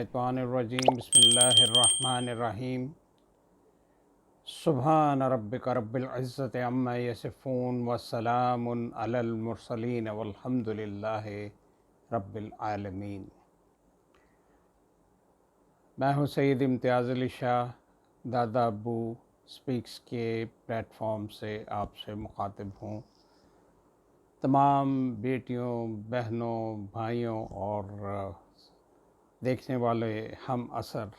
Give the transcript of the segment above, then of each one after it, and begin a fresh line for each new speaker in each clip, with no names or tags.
मिनश्शैतानिर्रजीम बिस्मिल्लाहिर्रहमानिर्रहीम सुब्हान रब्बिका रब्बिल इज़्ज़ति अम्मा यसिफ़ून वस्सलामुन अलल मुरसलीन वल्हम्दुलिल्लाहि रब्बिल आलमीन। मैं हूँ सैयद इम्तियाज़ अली शाह, दादा अब्बू स्पीक्स के प्लेटफॉर्म से आपसे मुखातिब हूँ। तमाम बेटियों, बहनों, भाइयों और देखने वाले हम असर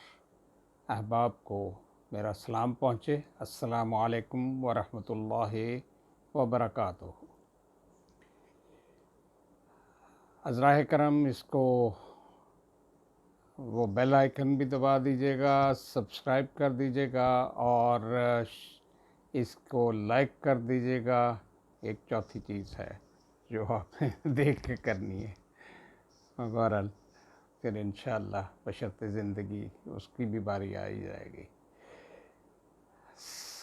अहबाब को मेरा सलाम पहुँचे। अस्सलामु अलैकुम व रहमतुल्लाहि व बरकातुहू। अज़राए करम इसको वो बेल आइकन भी दबा दीजिएगा, सब्सक्राइब कर दीजिएगा और इसको लाइक कर दीजिएगा। एक चौथी चीज़ है जो आपने देख के करनी है, बहरहाल फिर इंशाअल्लाह बशर्ते ज़िंदगी उसकी भी बारी आ ही जाएगी।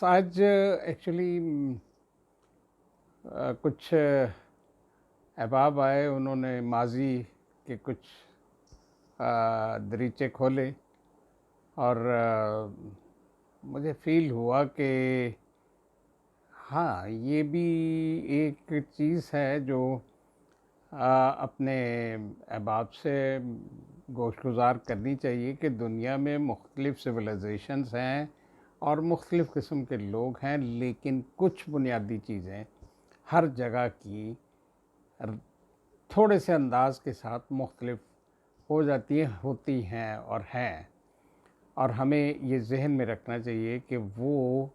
आज एक्चुअली कुछ अहबाब आए, उन्होंने माजी के कुछ दरीचे खोले और मुझे फ़ील हुआ कि हाँ, ये भी एक चीज़ है जो अपने अहबाब से गोशगुज़ार करनी चाहिए कि दुनिया में मुख्तलिफ़ सिविलाइजेशंस हैं और मुख्तलिफ़ किस्म के लोग हैं, लेकिन कुछ बुनियादी चीज़ें हर जगह की थोड़े से अंदाज के साथ मुख्तलिफ़ हो जाती हैं, होती हैं और हैं। और हमें ये ज़हन में रखना चाहिए कि वो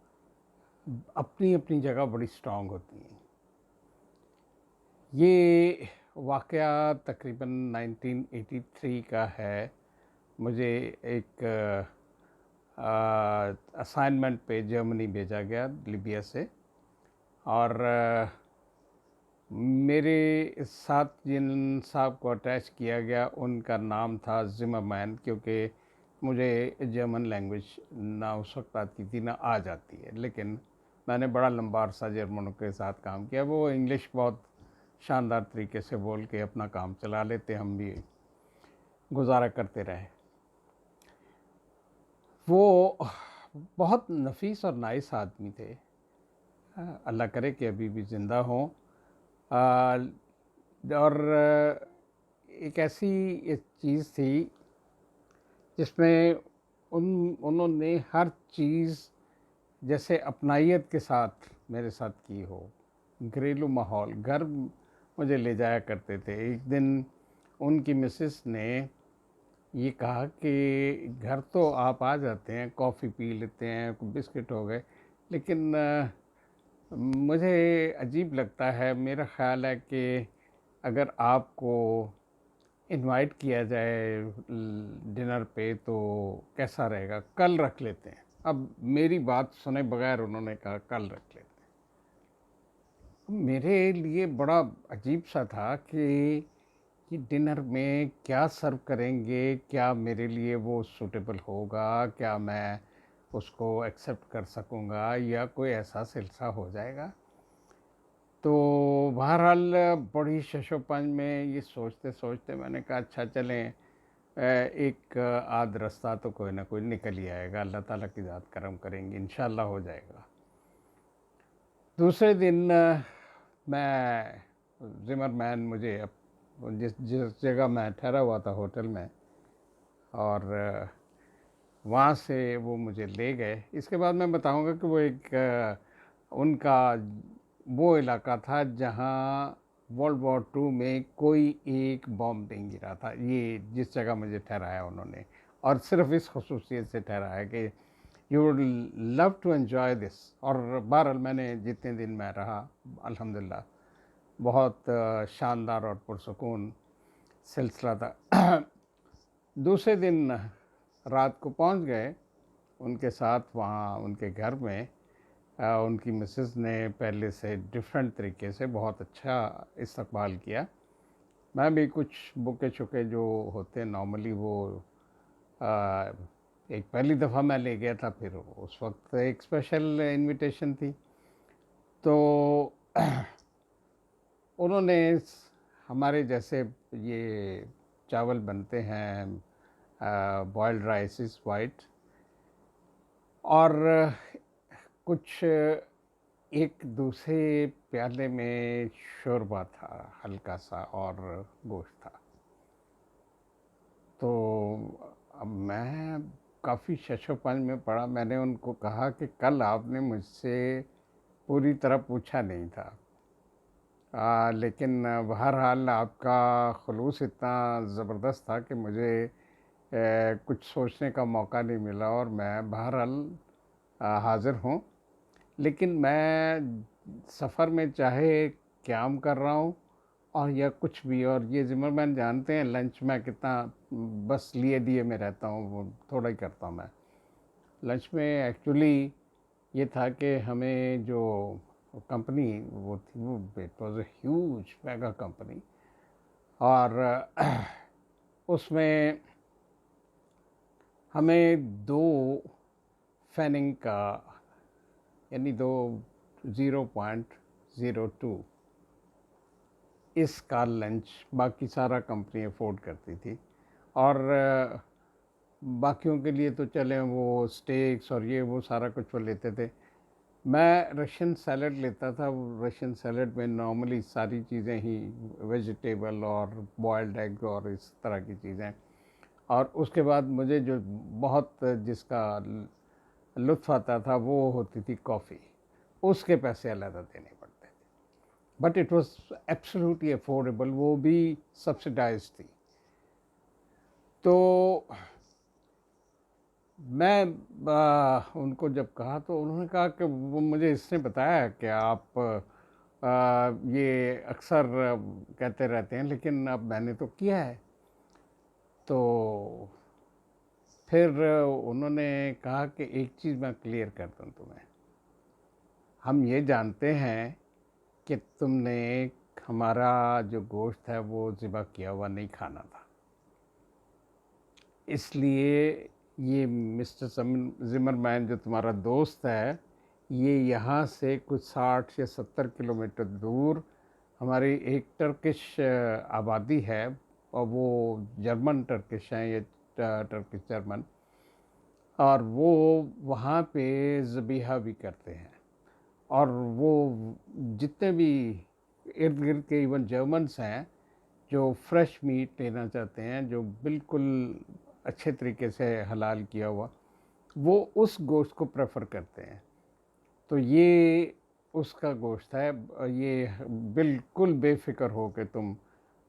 अपनी अपनी जगह बड़ी स्ट्रॉन्ग होती हैं। ये वाक़या तकरीबन 1983 का है। मुझे एक असाइनमेंट पे जर्मनी भेजा गया लीबिया से, और मेरे साथ जिन साहब को अटैच किया गया उनका नाम था ज़िमरमैन, क्योंकि मुझे जर्मन लैंग्वेज ना उस वक्त आती थी ना आज आती है, लेकिन मैंने बड़ा लंबा अरसा जर्मनों के साथ काम किया। वो इंग्लिश बहुत शानदार तरीके से बोल के अपना काम चला लेते, हम भी गुजारा करते रहे। वो बहुत नफीस और नाइस आदमी थे, अल्लाह करे कि अभी भी ज़िंदा हों। और एक ऐसी एक चीज़ थी जिसमें उन्होंने हर चीज़ जैसे अपनाइयत के साथ मेरे साथ की हो। घरेलू माहौल, घर मुझे ले जाया करते थे। एक दिन उनकी मिसेस ने ये कहा कि घर तो आप आ जाते हैं, कॉफ़ी पी लेते हैं, बिस्किट हो गए, लेकिन मुझे अजीब लगता है, मेरा ख़्याल है कि अगर आपको इनवाइट किया जाए डिनर पे तो कैसा रहेगा, कल रख लेते हैं। अब मेरी बात सुने बगैर उन्होंने कहा कल रख लेते हैं। मेरे लिए बड़ा अजीब सा था कि डिनर में क्या सर्व करेंगे, क्या मेरे लिए वो सूटेबल होगा, क्या मैं उसको एक्सेप्ट कर सकूँगा या कोई ऐसा सिलसिला हो जाएगा। तो बहरहाल बड़ी शशोपंज में ये सोचते सोचते मैंने कहा अच्छा चलें, एक आध रास्ता तो कोई ना कोई निकल ही आएगा, अल्लाह ताला की ज़ात करम करेंगे, इंशाल्लाह हो जाएगा। दूसरे दिन मैं ज़िमरमैन मुझे जिस जिस जगह मैं ठहरा हुआ था होटल में, और वहाँ से वो मुझे ले गए। इसके बाद मैं बताऊंगा कि वो एक उनका वो इलाका था जहाँ वर्ल्ड वॉर 2 में कोई एक बॉम्ब नहीं गिरा था। ये जिस जगह मुझे ठहराया उन्होंने, और सिर्फ इस खसूसियत से ठहराया कि you would love to enjoy this. और बहरहाल मैंने जितने दिन मैं रहा अल्हम्दुलिल्लाह बहुत शानदार और पुरसुकून सिलसिला था। दूसरे दिन रात को पहुंच गए उनके साथ वहाँ उनके घर में। उनकी मिसेस ने पहले से डिफरेंट तरीके से बहुत अच्छा इस्तकबाल किया। मैं भी कुछ बुके चुके जो होते हैं नॉर्मली, वो एक पहली दफ़ा मैं ले गया था, फिर उस वक्त एक स्पेशल इनविटेशन थी। तो उन्होंने हमारे जैसे ये चावल बनते हैं, बॉइल्ड राइस इज़ वाइट, और कुछ एक दूसरे प्याले में शोरबा था हल्का सा, और गोश्त था। तो अब मैं काफ़ी शशोपंज में पड़ा। मैंने उनको कहा कि कल आपने मुझसे पूरी तरह पूछा नहीं था, लेकिन बहरहाल आपका खुलूस इतना ज़बरदस्त था कि मुझे कुछ सोचने का मौका नहीं मिला, और मैं बहरहाल हाज़िर हूँ। लेकिन मैं सफ़र में चाहे क़याम कर रहा हूँ और या कुछ भी, और ये ज़िमरमैन जानते हैं लंच में कितना बस लिए दिए में रहता हूँ, वो थोड़ा ही करता हूँ मैं। लंच में एक्चुअली ये था कि हमें जो कंपनी वो थी, वो it was a huge mega company, और उसमें हमें दो फैनिंग का, यानी दो 0.02 इसका लंच बाकी सारा कंपनी अफोर्ड करती थी, और बाकियों के लिए तो चले वो स्टेक्स और ये वो सारा कुछ वो लेते थे। मैं रशियन सैलड लेता था। रशियन सैलड में नॉर्मली सारी चीज़ें ही वेजिटेबल और बॉयल्ड एग और इस तरह की चीज़ें, और उसके बाद मुझे जो बहुत जिसका लुत्फ़ आता था वो होती थी कॉफ़ी। उसके पैसे अलग देने पड़ते थे, but it was absolutely affordable, वो भी सब्सिडाइज्ड थी। तो मैं उनको जब कहा तो उन्होंने कहा कि वो मुझे इसने बताया कि आप ये अक्सर कहते रहते हैं, लेकिन अब मैंने तो किया है। तो फिर उन्होंने कहा कि एक चीज़ मैं क्लियर कर दूं तुम्हें, हम ये जानते हैं कि तुमने हमारा जो गोश्त है वो ज़िबा किया हुआ नहीं खाना था, इसलिए ये मिस्टर ज़िमरमैन जो तुम्हारा दोस्त है, ये यहाँ से कुछ 60 या 70 किलोमीटर दूर हमारी एक टर्किश आबादी है, और वो जर्मन टर्किश हैं, ये टर्किश जर्मन, और वो वहाँ पे ज़बीहा भी करते हैं। और वो जितने भी इर्द गिर्द के इवन जर्मन्स हैं जो फ्रेश मीट लेना चाहते हैं, जो बिल्कुल अच्छे तरीके से हलाल किया हुआ, वो उस गोश्त को प्रेफर करते हैं। तो ये उसका गोश्त है, ये बिल्कुल बेफिक्र हो के तुम।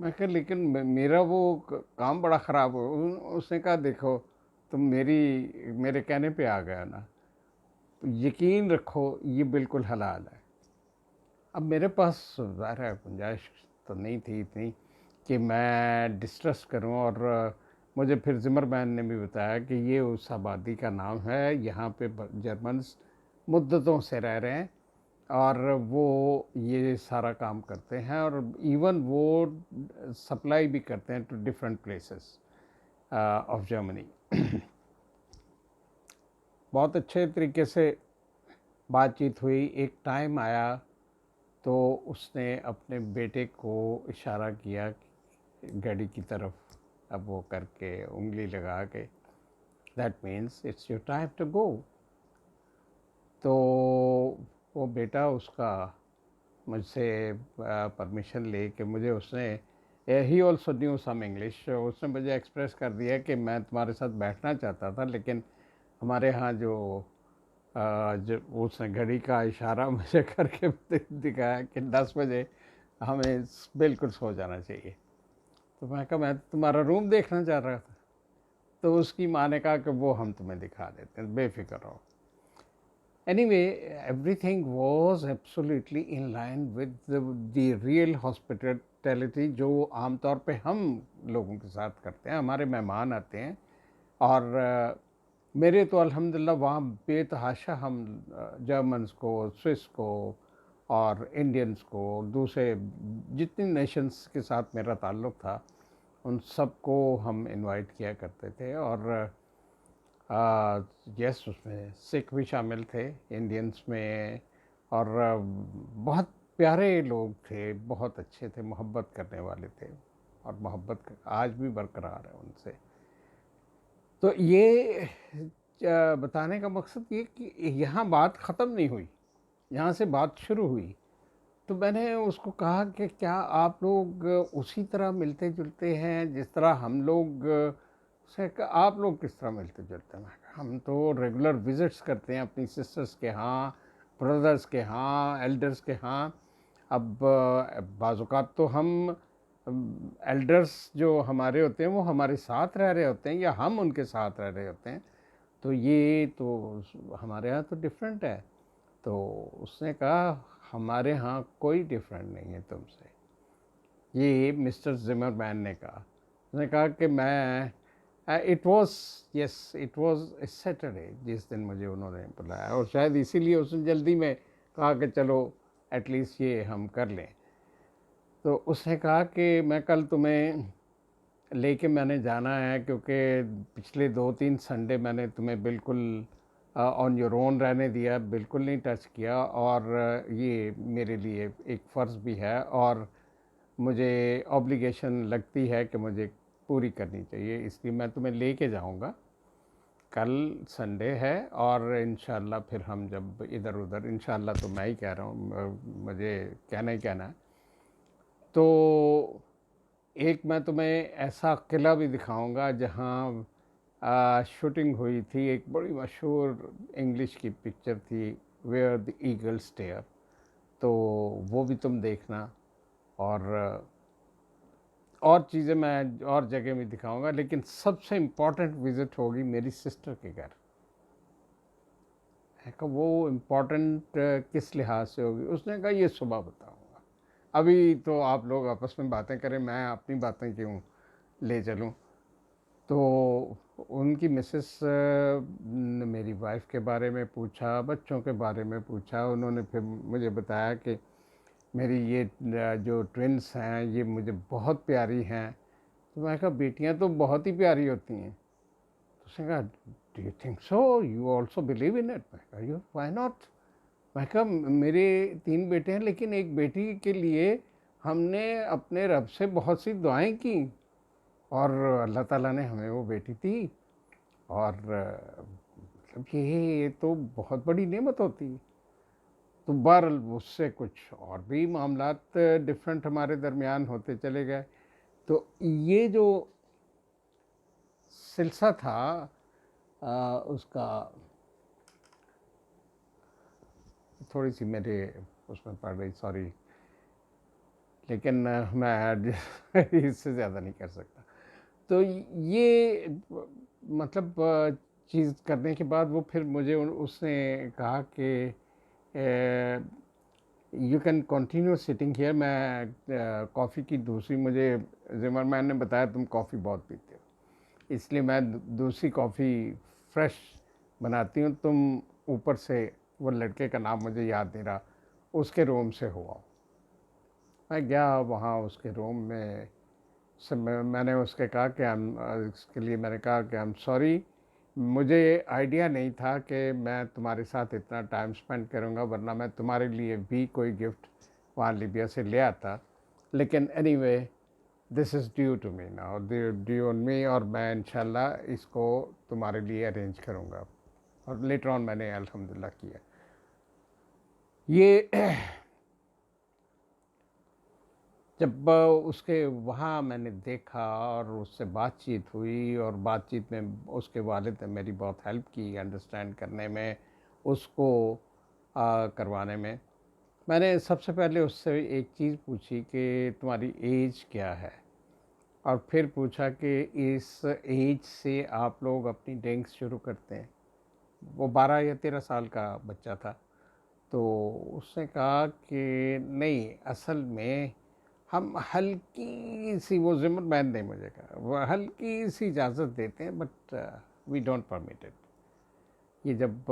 मैं कहा लेकिन मेरा वो काम बड़ा ख़राब हो। उसने कहा देखो, तुम मेरे कहने पे आ गया ना, तो यकीन रखो ये बिल्कुल हलाल है। अब मेरे पास ज़ाहिर है गुंजाइश तो नहीं थी इतनी कि मैं डिस्ट्रस करूं, और मुझे फिर ज़िमरमैन ने भी बताया कि ये उस आबादी का नाम है, यहाँ पे जर्मन्स मुद्दतों से रह रहे हैं, और वो ये सारा काम करते हैं, और इवन वो सप्लाई भी करते हैं to different places of Germany. बहुत अच्छे तरीके से बातचीत हुई। एक टाइम आया तो उसने अपने बेटे को इशारा किया गाड़ी की तरफ, अब वो करके उंगली लगा के, that means it's your time to go. तो वो बेटा उसका मुझसे परमिशन ले के मुझे उसने, he also knew some English, उसने मुझे एक्सप्रेस कर दिया कि मैं तुम्हारे साथ बैठना चाहता था, लेकिन हमारे यहाँ जो जो उसने घड़ी का इशारा मुझे करके दिखाया कि 10 बजे हमें बिल्कुल सो जाना चाहिए। तो मैं कहा मैं तुम्हारा रूम देखना चाह रहा था। तो उसकी माँ ने कहा कि वो हम तुम्हें दिखा देते हैं, बेफिक्र रहो। Anyway, everything was absolutely in line with the real hospitality जो आमतौर पे हम लोगों के साथ करते हैं। हमारे मेहमान आते हैं, और मेरे तो अल्हम्दुलिल्लाह वहाँ बेतहाशा हम जर्मन्स को, स्विस को और इंडियंस को, दूसरे जितनी नेशंस के साथ मेरा ताल्लुक़ था, उन सबको हम इनवाइट किया करते थे। और यस, उसमें सिख भी शामिल थे, इंडियंस में, और बहुत प्यारे लोग थे, बहुत अच्छे थे, मोहब्बत करने वाले थे, और मोहब्बत आज भी बरकरार है उनसे। तो ये बताने का मकसद ये कि यहाँ बात ख़त्म नहीं हुई, यहाँ से बात शुरू हुई। तो मैंने उसको कहा कि क्या आप लोग उसी तरह मिलते-जुलते हैं जिस तरह हम लोग से क आप लोग किस तरह मिलते-जुलते हैं? मैंने कहा हम तो रेगुलर विज़िट्स करते हैं अपनी सिस्टर्स के यहाँ, ब्रदर्स के यहाँ, एल्डर्स के यहाँ। अब बाज़ औक़ात तो हम एल्डर्स जो हमारे होते हैं वो हमारे साथ रह रहे होते हैं या हम उनके साथ रह रहे होते हैं। तो ये तो हमारे यहाँ तो डिफरेंट है। तो उसने कहा हमारे यहाँ कोई डिफरेंट नहीं है तुमसे। ये मिस्टर ज़िमरमैन ने कहा। उसने कहा कि मैं it was yes it was a Saturday जिस दिन मुझे उन्होंने बुलाया और शायद इसीलिए उसने जल्दी में कहा कि चलो एटलीस्ट ये हम कर लें। तो उसने कहा कि मैं कल तुम्हें लेके मैंने जाना है क्योंकि पिछले 2-3 संडे मैंने तुम्हें बिल्कुल ऑन योर ओन रहने दिया, बिल्कुल नहीं टच किया और ये मेरे लिए एक फ़र्ज़ भी है और मुझे ऑब्लिगेशन लगती है कि मुझे पूरी करनी चाहिए, इसलिए मैं तुम्हें लेके जाऊंगा। कल संडे है और इंशाल्लाह फिर हम जब इधर-उधर इंशाल्लाह तो मैं ही कह रहा हूँ, मुझे कहना ही कहना है। तो एक मैं तुम्हें ऐसा किला भी दिखाऊंगा जहाँ शूटिंग हुई थी, एक बड़ी मशहूर इंग्लिश की पिक्चर थी वेयर द ईगल स्टेयर, तो वो भी तुम देखना। और और चीज़ें मैं और जगह भी दिखाऊंगा, लेकिन सबसे इम्पोर्टेंट विज़िट होगी मेरी सिस्टर के घर। मैं कहा वो इम्पोर्टेंट किस लिहाज से होगी? उसने कहा ये सुबह बताऊंगा, अभी तो आप लोग आपस में बातें करें, मैं अपनी बातें क्यों ले चलूं। तो उनकी मिसेस ने मेरी वाइफ के बारे में पूछा, बच्चों के बारे में पूछा। उन्होंने फिर मुझे बताया कि मेरी ये जो ट्विन्स हैं ये मुझे बहुत प्यारी हैं। तो मैं कहा बेटियां तो बहुत ही प्यारी होती हैं। तो उसने कहा do you think so, you also believe in it? मैं कहा यू व्हाई नॉट। मैं कहा मेरे 3 बेटे हैं लेकिन एक बेटी के लिए हमने अपने रब से बहुत सी दुआएं की और अल्लाह ताला ने हमें वो बेटी दी। और मतलब ये तो बहुत बड़ी नेमत होती है। तो बहरहाल उससे कुछ और भी मामलात डिफरेंट हमारे दरमियान होते चले गए। तो ये जो सिलसिला था उसका, थोड़ी सी मेरे उसमें पड़ रही, सॉरी, लेकिन मैं इससे ज़्यादा नहीं कर सकता। तो ये मतलब चीज़ करने के बाद वो फिर मुझे उसने कहा कि you can continue sitting here. मैं कॉफ़ी की दूसरी, मुझे जिमरमैन ने बताया तुम कॉफ़ी बहुत पीते हो, इसलिए मैं दूसरी कॉफ़ी फ्रेश बनाती हूँ, तुम ऊपर से, वो लड़के का नाम मुझे याद नहीं रहा, उसके रूम से हो आओ। मैं गया वहाँ उसके रूम में। सब मैंने उसके कहा कि इसके लिए मैंने कहा कि आई एम सॉरी, मुझे आइडिया नहीं था कि मैं तुम्हारे साथ इतना टाइम स्पेंड करूँगा, वरना मैं तुम्हारे लिए भी कोई गिफ्ट वहाँ लिबिया से ले आता। लेकिन anyway this is due to me now, due on me, और मैं इंशाल्लाह इसको तुम्हारे लिए अरेंज करूँगा। और लेटर ऑन मैंने अल्हम्दुलिल्लाह किया ये। जब उसके वहाँ मैंने देखा और उससे बातचीत हुई और बातचीत में उसके वालिद ने मेरी बहुत हेल्प की अंडरस्टैंड करने में, उसको करवाने में। मैंने सबसे पहले उससे एक चीज़ पूछी कि तुम्हारी एज क्या है, और फिर पूछा कि इस एज से आप लोग अपनी ड्रिंक्स शुरू करते हैं। वो 12 या 13 साल का बच्चा था। तो उसने कहा कि नहीं, असल में हम हल्की सी, वो ज़िमरमैन ने मुझे कहा, वो हल्की सी इजाज़त देते हैं but we don't permit it. ये जब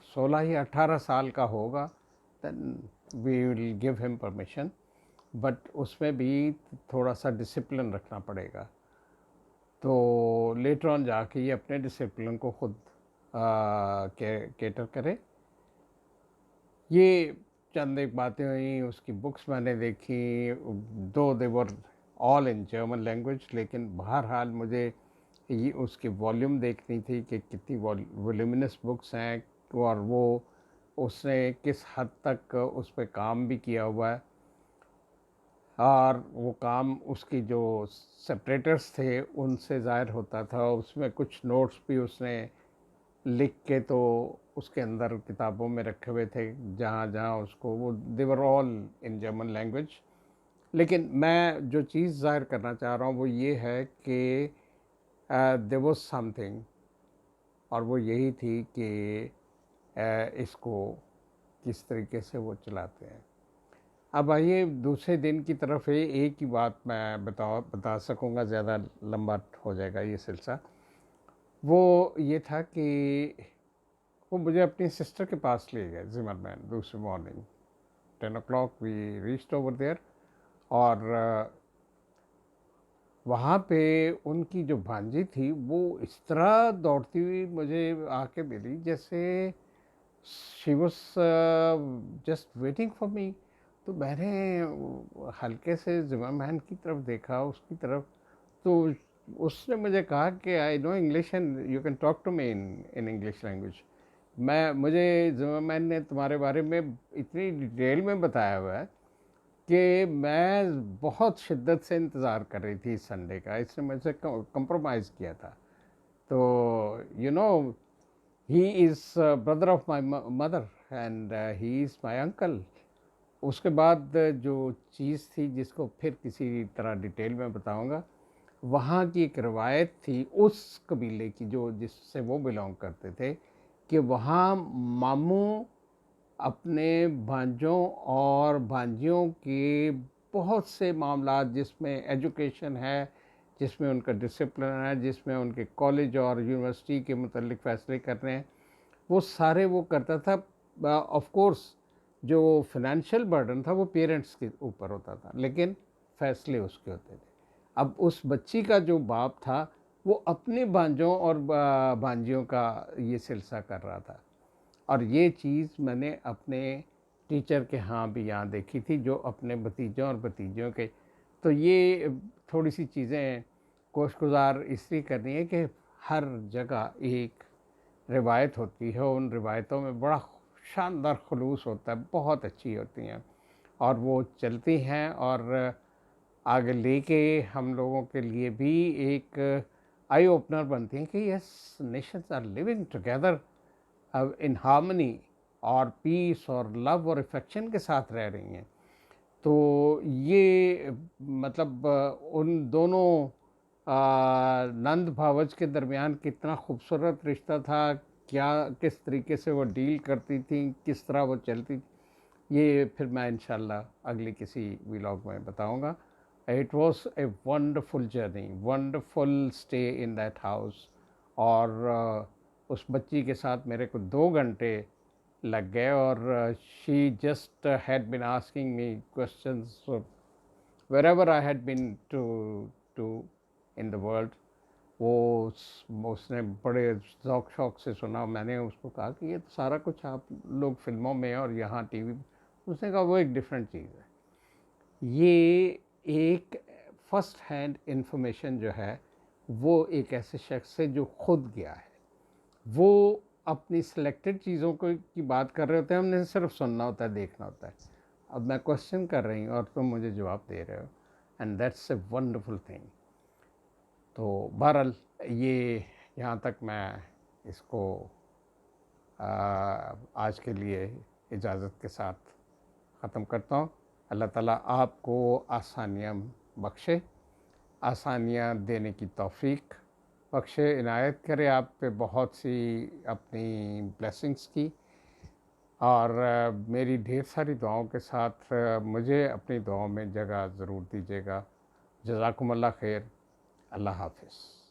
16 या 18 साल का होगा then we will give him permission, but उसमें भी थोड़ा सा डिसिप्लिन रखना पड़ेगा। तो लेटर ऑन जाके ये अपने डिसिप्लिन को खुद केटर करे। ये चंद एक बातें हुई, उसकी बुक्स मैंने देखी, though they were all in German language, लेकिन बहरहाल मुझे ये उसकी वॉल्यूम देखनी थी कि कितनी वॉल्यूमिनस बुक्स हैं, और वो उसने किस हद तक उस पे काम भी किया हुआ है, और वो काम उसकी जो सेपरेटर्स थे उनसे ज़ाहिर होता था। उसमें कुछ नोट्स भी उसने लिख के तो उसके अंदर किताबों में रखे हुए थे, जहाँ जहाँ उसको वो देवर ऑल इन जर्मन लैंग्वेज। लेकिन मैं जो चीज़ ज़ाहिर करना चाह रहा हूँ वो ये है कि देयर वाज समथिंग, और वो यही थी कि इसको किस तरीके से वो चलाते हैं। अब आइए दूसरे दिन की तरफ है। एक ही बात मैं बता सकूँगा, ज़्यादा लंबा हो जाएगा ये सिलसिला। वो ये था कि वो मुझे अपनी सिस्टर के पास ले गए जिमरमैन दूसरी morning. 10 o'clock we reached over there, और वहाँ पे उनकी जो भांजी थी वो इस तरह दौड़ती हुई मुझे आके मिली जैसे she was just waiting for me. तो मैंने हल्के से जिमरमैन की तरफ देखा, उसकी तरफ, तो उसने मुझे कहा कि I know English and you can talk to me in English language. मुझे जिमरमैन ने तुम्हारे बारे में इतनी डिटेल में बताया हुआ है कि मैं बहुत शिद्दत से इंतज़ार कर रही थी इस संडे का, इसने मुझसे कंप्रोमाइज़ किया था। तो you know he is brother of my mother and he is my uncle. उसके बाद जो चीज़ थी जिसको फिर किसी तरह डिटेल में बताऊंगा, वहाँ की एक रवायत थी उस कबीले की जो जिससे वो बिलोंग करते थे, कि वहाँ मामू अपने भांजों और भांजियों के बहुत से मामलात, जिसमें एजुकेशन है, जिसमें उनका डिसिप्लिन है, जिसमें उनके कॉलेज और यूनिवर्सिटी के मुतल्लिक फ़ैसले करने हैं, वो सारे वो करता था। ऑफ कोर्स जो फाइनेंशियल बर्डन था वो पेरेंट्स के ऊपर होता था, लेकिन फ़ैसले उसके होते थे। अब उस बच्ची का जो बाप था वो अपने भांजों और भांजियों का ये सिलसिला कर रहा था। और ये चीज़ मैंने अपने टीचर के यहाँ भी यहाँ देखी थी, जो अपने भतीजों और भतीजियों के। तो ये थोड़ी सी चीज़ें कोशगुजार इसलिए करनी है कि हर जगह एक रिवायत होती है, उन रिवायतों में बड़ा शानदार खलूस होता है, बहुत अच्छी होती हैं, और वो चलती हैं और आगे लेके हम लोगों के लिए भी एक आई ओपनर बनती हैं कि yes, nations are living together in harmony और पीस और लव और इफेक्शन के साथ रह रही हैं। तो ये मतलब उन दोनों नंद भावज के दरमियान कितना खूबसूरत रिश्ता था, क्या किस तरीके से वो डील करती थी, किस तरह वो चलती थी, ये फिर मैं इंशाल्लाह अगली किसी व्लॉग में बताऊंगा। It was a wonderful journey, wonderful stay in that house. और उस बच्ची के साथ मेरे को 2 घंटे लग गए, और she just had been asking me questions wherever I had been to in the world। वो उसने बड़े ज़ौक शौक से सुना। मैंने उसको कहा कि ये तो सारा कुछ आप लोग फिल्मों में और यहाँ टीवी। उसने कहा वो एक डिफरेंट चीज़ है, ये एक फर्स्ट हैंड इंफॉर्मेशन जो है वो एक ऐसे शख्स से जो खुद गया है। वो अपनी सिलेक्टेड चीज़ों को की बात कर रहे होते हैं, हमने सिर्फ सुनना होता है, देखना होता है। अब मैं क्वेश्चन कर रही हूँ और तुम मुझे जवाब दे रहे हो, and that's a wonderful thing. तो बहरहाल ये यहाँ तक मैं इसको आज के लिए इजाज़त के साथ ख़त्म करता हूँ। अल्लाह ताला आपको आसानियाँ बख्शे, आसानियाँ देने की तौफ़ीक बख्शे, इनायत करे आप पे बहुत सी अपनी ब्लेसिंग्स की। और मेरी ढेर सारी दुआओं के साथ मुझे अपनी दुआओं में जगह ज़रूर दीजिएगा। जज़ाकुमुल्लाह खैर। अल्लाह हाफ़िज़।